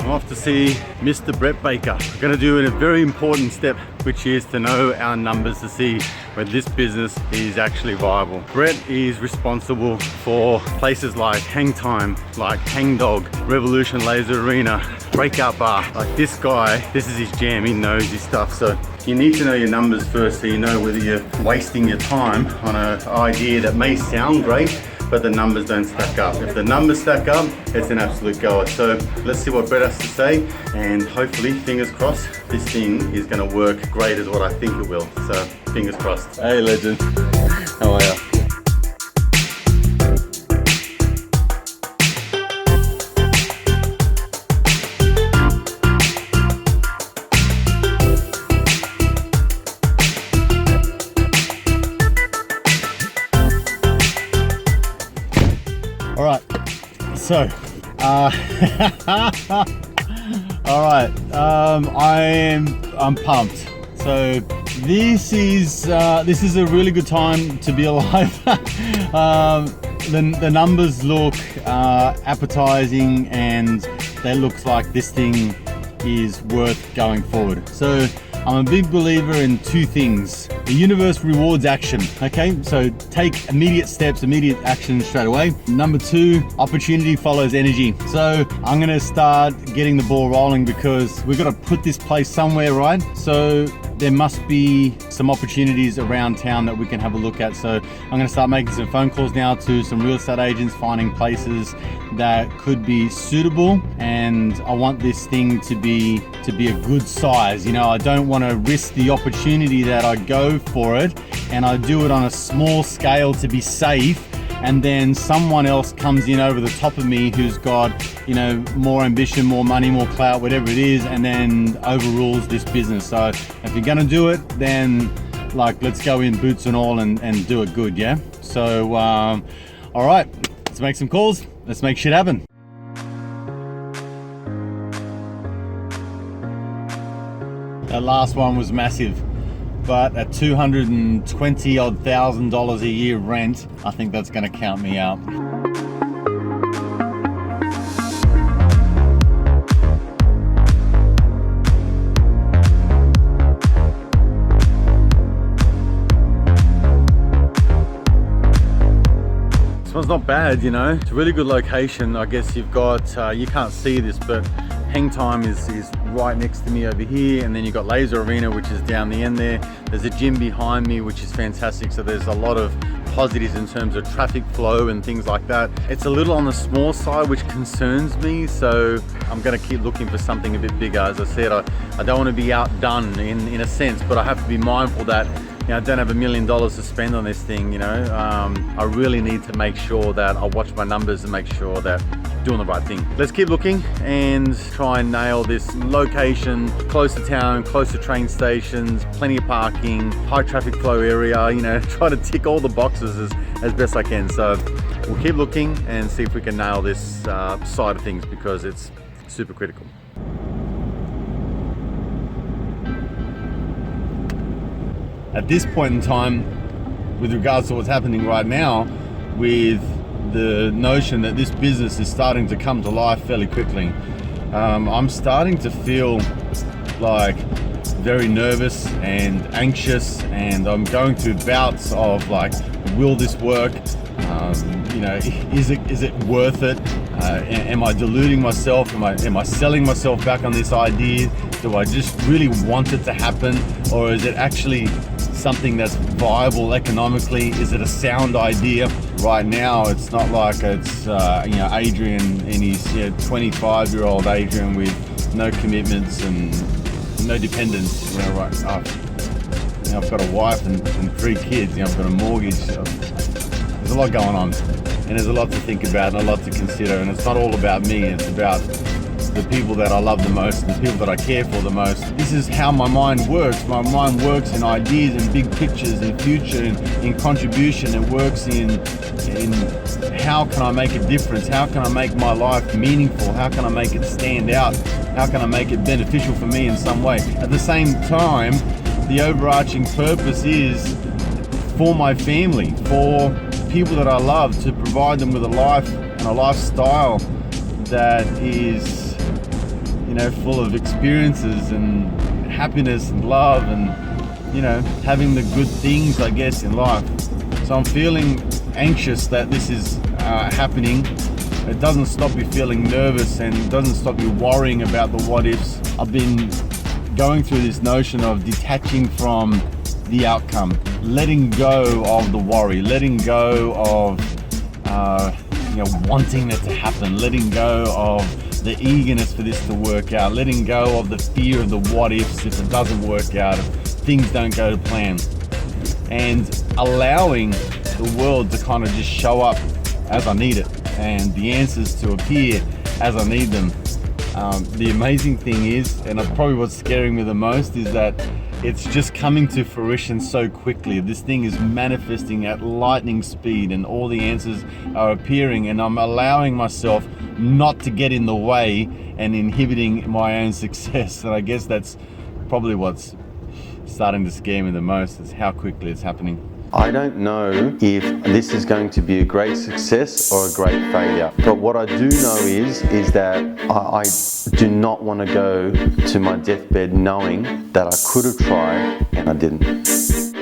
I'm off to see Mr. Brett Baker. We're gonna do a very important step, which is to know our numbers to see whether this business is actually viable. Brett is responsible for places like Hang Time, like Hang Dog, Revolution Laser Arena, Breakout Bar. Like this guy, this is his jam, he knows his stuff. So you need to know your numbers first so you know whether you're wasting your time on an idea that may sound great, but the numbers don't stack up. If the numbers stack up, it's an absolute goer. So let's see what Brett has to say, and hopefully, fingers crossed, this thing is gonna work great as what I think it will. So fingers crossed. Hey legend, how are you? All right, so, all right, I'm pumped. So this is a really good time to be alive. The numbers look appetizing, and they look like this thing is worth going forward. So I'm a big believer in two things. The universe rewards action, okay? So take immediate steps, immediate action straight away. Number two, opportunity follows energy. So I'm gonna start getting the ball rolling because we've got to put this place somewhere, right? So there must be some opportunities around town that we can have a look at. So I'm gonna start making some phone calls now to some real estate agents, finding places that could be suitable. And I want this thing to be a good size. You know, I don't want to risk the opportunity that I go for it and I do it on a small scale to be safe, and then someone else comes in over the top of me who's got, you know, more ambition, more money, more clout, whatever it is, and then overrules this business. So if you're gonna do it, then like let's go in boots and all and do it good, yeah? So all right, let's make some calls, let's make shit happen. That last one was massive, but at $220,000 a year rent, I think that's gonna count me out. This one's not bad, you know. It's a really good location. I guess you've got, you can't see this, but Hang Time is right next to me over here, and then you've got Laser Arena, which is down the end there. There's a gym behind me, which is fantastic. So there's a lot of positives in terms of traffic flow and things like that. It's a little on the small side, which concerns me. So I'm gonna keep looking for something a bit bigger. As I said, I don't want to be outdone in a sense, but I have to be mindful that, you know, I don't have $1 million to spend on this thing, you know. I really need to make sure that I watch my numbers and make sure that I'm doing the right thing. Let's keep looking and try and nail this location, close to town, close to train stations, plenty of parking, high traffic flow area, you know, try to tick all the boxes as best I can. So we'll keep looking and see if we can nail this side of things, because it's super critical. At this point in time, with regards to what's happening right now, with the notion that this business is starting to come to life fairly quickly, I'm starting to feel like very nervous and anxious, and I'm going through bouts of like, will this work? You know, is it worth it? Am I deluding myself? Am I selling myself back on this idea? Do I just really want it to happen, or is it actually something that's viable economically? Is it a sound idea? Right now, it's not like it's you know, Adrian and his 25-year-old Adrian with no commitments and no dependents. You know, right? I've got a wife and 3 kids. You know, I've got a mortgage. There's a lot going on, and there's a lot to think about and a lot to consider. And it's not all about me. It's about the people that I love the most, and the people that I care for the most. This is how my mind works. My mind works in ideas and big pictures and future and in contribution. It works in how can I make a difference? How can I make my life meaningful? How can I make it stand out? How can I make it beneficial for me in some way? At the same time, the overarching purpose is for my family, for people that I love, to provide them with a life and a lifestyle that is full of experiences and happiness and love and, having the good things, I guess, in life. So I'm feeling anxious that this is happening. It doesn't stop me feeling nervous and it doesn't stop me worrying about the what ifs. I've been going through this notion of detaching from the outcome, letting go of the worry, letting go of wanting it to happen, letting go of the eagerness for this to work out, letting go of the fear of the what ifs if it doesn't work out, if things don't go to plan, and allowing the world to kind of just show up as I need it and the answers to appear as I need them. The amazing thing is, and probably what's scaring me the most, is that it's just coming to fruition so quickly. This thing is manifesting at lightning speed and all the answers are appearing, and I'm allowing myself not to get in the way and inhibiting my own success. And I guess that's probably what's starting to scare me the most, is how quickly it's happening. I don't know if this is going to be a great success or a great failure, but what I do know is that I do not want to go to my deathbed knowing that I could have tried and I didn't.